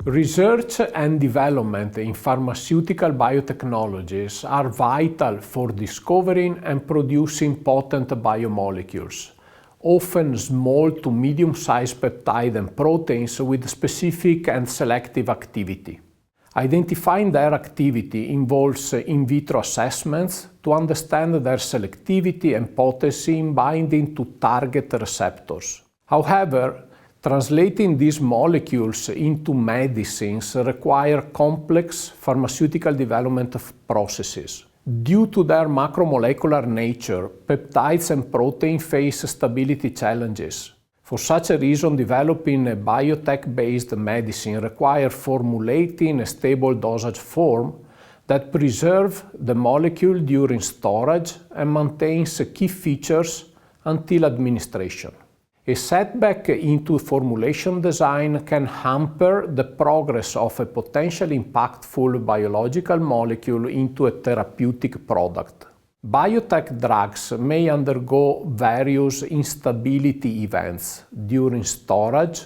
Research and development in pharmaceutical biotechnologies are vital for discovering and producing potent biomolecules, often small to medium-sized peptides and proteins with specific and selective activity. Identifying their activity involves in vitro assessments to understand their selectivity and potency in binding to target receptors. However, translating these molecules into medicines require complex pharmaceutical development processes. Due to their macromolecular nature, peptides and proteins face stability challenges. For such a reason, developing a biotech-based medicine requires formulating a stable dosage form that preserves the molecule during storage and maintains key features until administration. A setback into formulation design can hamper the progress of a potentially impactful biological molecule into a therapeutic product. Biotech drugs may undergo various instability events during storage,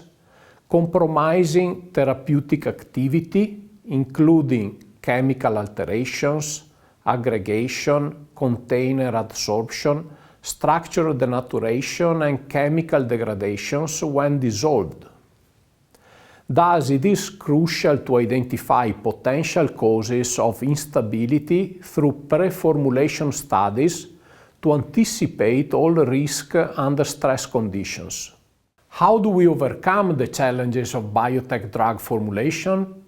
compromising therapeutic activity, including chemical alterations, aggregation, container adsorption, structural denaturation and chemical degradations when dissolved. Thus, it is crucial to identify potential causes of instability through pre-formulation studies to anticipate all risks under stress conditions. How do we overcome the challenges of biotech drug formulation?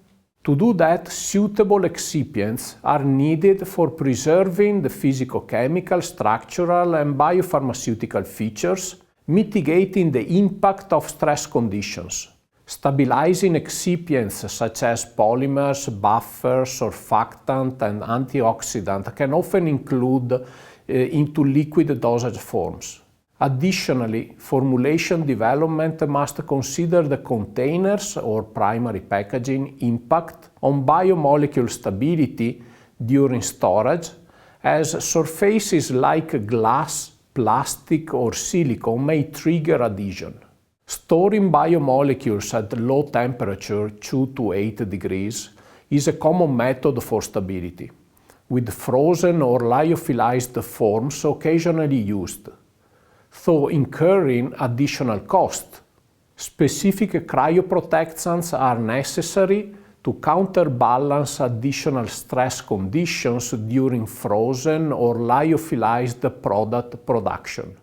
To do that, suitable excipients are needed for preserving the physicochemical, structural, and biopharmaceutical features, mitigating the impact of stress conditions. Stabilizing excipients such as polymers, buffers, surfactant, and antioxidant can often include into liquid dosage forms. Additionally, formulation development must consider the container's or primary packaging impact on biomolecule stability during storage, as surfaces like glass, plastic, or silicone may trigger adhesion. Storing biomolecules at low temperature, 2 to 8 degrees, is a common method for stability, with frozen or lyophilized forms occasionally used, though incurring additional cost. Specific cryoprotectants are necessary to counterbalance additional stress conditions during frozen or lyophilized product production.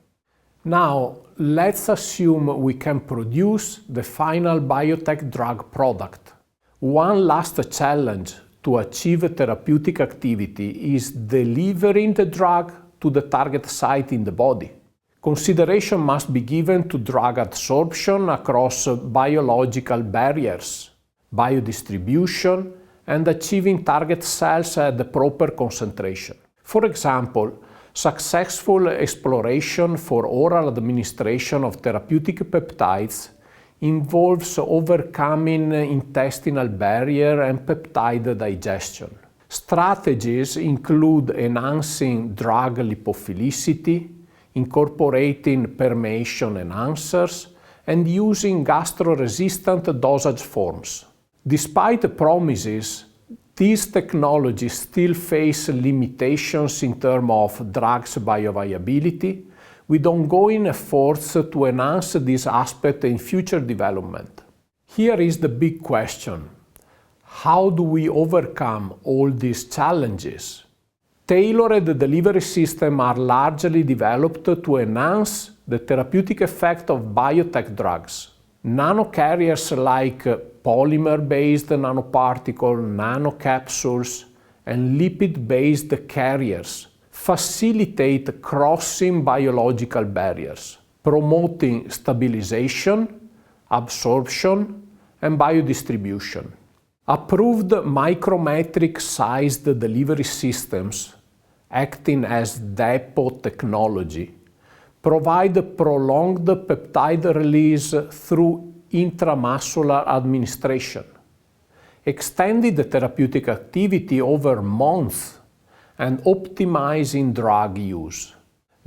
Now, let's assume we can produce the final biotech drug product. One last challenge to achieve therapeutic activity is delivering the drug to the target site in the body. Consideration must be given to drug adsorption across biological barriers, biodistribution, and achieving target cells at the proper concentration. For example, successful exploration for oral administration of therapeutic peptides involves overcoming intestinal barrier and peptide digestion. Strategies include enhancing drug lipophilicity, incorporating permeation enhancers, and using gastro-resistant dosage forms. Despite promises, these technologies still face limitations in terms of drugs' bioavailability, with ongoing efforts to enhance this aspect in future development. Here is the big question: how do we overcome all these challenges? Tailored delivery systems are largely developed to enhance the therapeutic effect of biotech drugs. Nanocarriers like polymer-based nanoparticles, nanocapsules, and lipid-based carriers facilitate crossing biological barriers, promoting stabilization, absorption, and biodistribution. Approved micrometric-sized delivery systems, acting as depot technology, provide prolonged peptide release through intramuscular administration, extending the therapeutic activity over months, and optimizing drug use.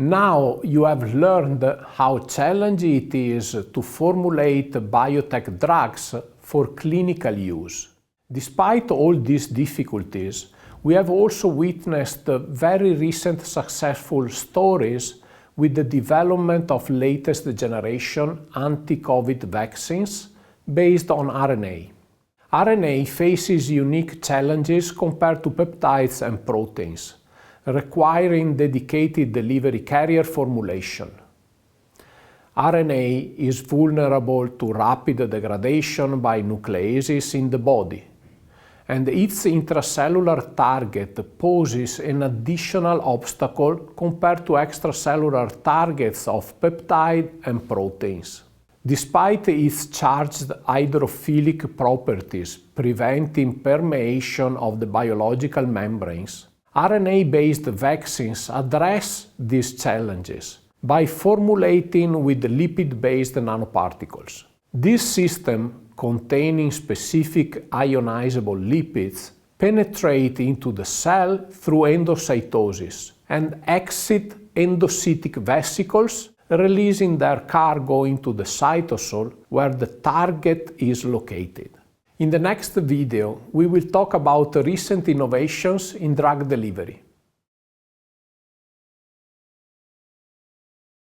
Now you have learned how challenging it is to formulate biotech drugs for clinical use. Despite all these difficulties, we have also witnessed very recent successful stories with the development of latest generation anti-COVID vaccines based on RNA. RNA faces unique challenges compared to peptides and proteins, requiring dedicated delivery carrier formulation. RNA is vulnerable to rapid degradation by nucleases in the body, and its intracellular target poses an additional obstacle compared to extracellular targets of peptide and proteins. Despite its charged hydrophilic properties preventing permeation of the biological membranes, RNA-based vaccines address these challenges by formulating with lipid-based nanoparticles. This system, containing specific ionizable lipids, penetrate into the cell through endocytosis and exit endocytic vesicles, releasing their cargo into the cytosol where the target is located. In the next video, we will talk about recent innovations in drug delivery.